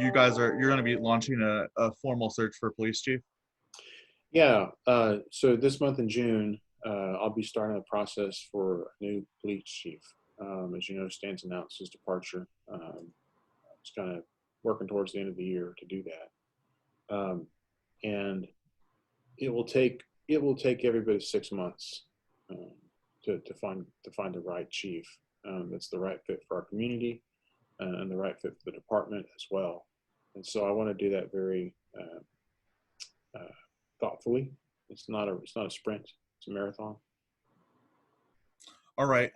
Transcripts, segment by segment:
you're going to be launching a formal search for police chief. Yeah. So this month in June, I'll be starting the process for a new police chief. As you know, Stan's announced his departure. It's kind of working towards the end of the year to do that, and it will take everybody 6 months to find the right chief that's the right fit for our community and the right fit for the department as well. And so I want to do that very thoughtfully. It's not a sprint; it's a marathon. All right.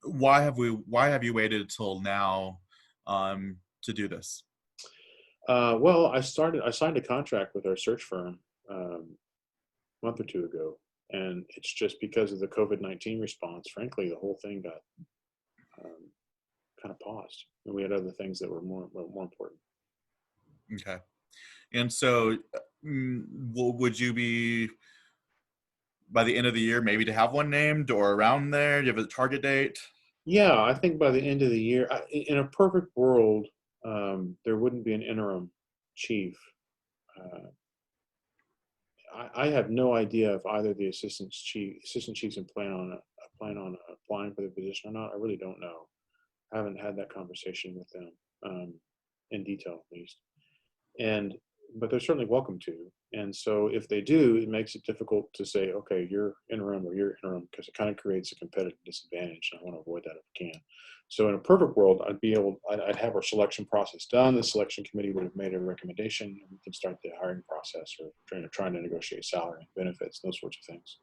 Why have you waited till now to do this? Well, I signed a contract with our search firm a month or two ago, and it's just because of the COVID-19 response. Frankly, the whole thing got kind of paused, and we had other things that were more important. Okay. And so, would you be by the end of the year maybe to have one named or around there? Do you have a target date? Yeah, I think by the end of the year, in a perfect world, there wouldn't be an interim chief. I have no idea if either the assistant chiefs plan on applying for the position or not. I really don't know. I haven't had that conversation with them in detail, at least. But they're certainly welcome to. And so if they do, it makes it difficult to say, okay, you're interim or you're interim, because it kind of creates a competitive disadvantage. And I want to avoid that if I can. So in a perfect world, I'd have our selection process done. The selection committee would have made a recommendation, and we can start the hiring process or trying to negotiate salary, benefits, those sorts of things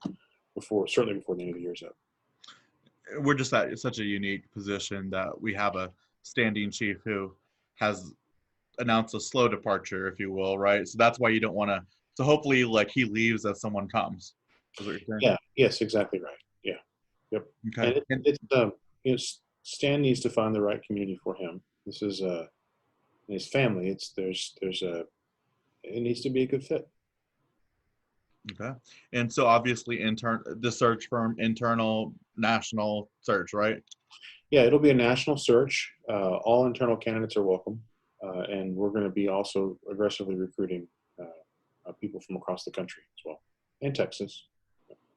certainly before the end of the year's up. We're just at such a unique position that we have a standing chief who has announced a slow departure, if you will, right? So that's why you don't want to. So hopefully, like, he leaves as someone comes. Is what you're saying? Yeah. Yes. Exactly right. Yeah. Yep. Okay. And Stan needs to find the right community for him. This is his family. It needs to be a good fit. Okay. And so obviously the search firm, internal, national search, right? Yeah, it'll be a national search. All internal candidates are welcome. And we're going to be also aggressively recruiting people from across the country as well, and Texas.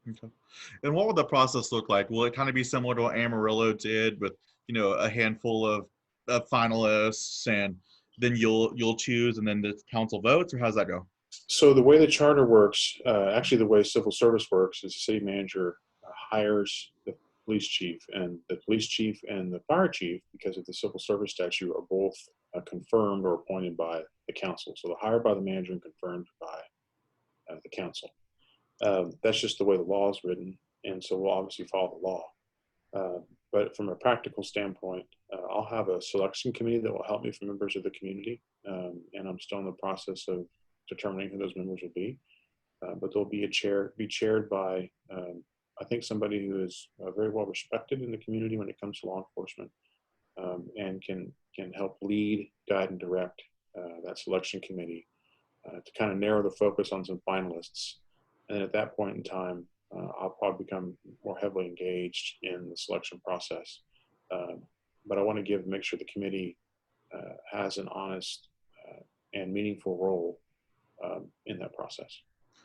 Okay. And what will the process look like? Will it kind of be similar to what Amarillo did with, a handful of finalists, and then you'll choose, and then the council votes, or how does that go? So the way the charter works, actually the way civil service works, is the city manager hires the police chief, and the police chief and the fire chief, because of the civil service statute, are both confirmed or appointed by the council. So they're hired by the manager and confirmed by the council. That's just the way the law is written, and so we'll obviously follow the law. But from a practical standpoint, I'll have a selection committee that will help me from members of the community, and I'm still in the process of determining who those members will be. But they'll be chaired by, I think, somebody who is very well respected in the community when it comes to law enforcement, and can help lead, guide, and direct that selection committee to kind of narrow the focus on some finalists. And at that point in time, I'll probably become more heavily engaged in the selection process. But I want to make sure the committee has an honest and meaningful role in that process.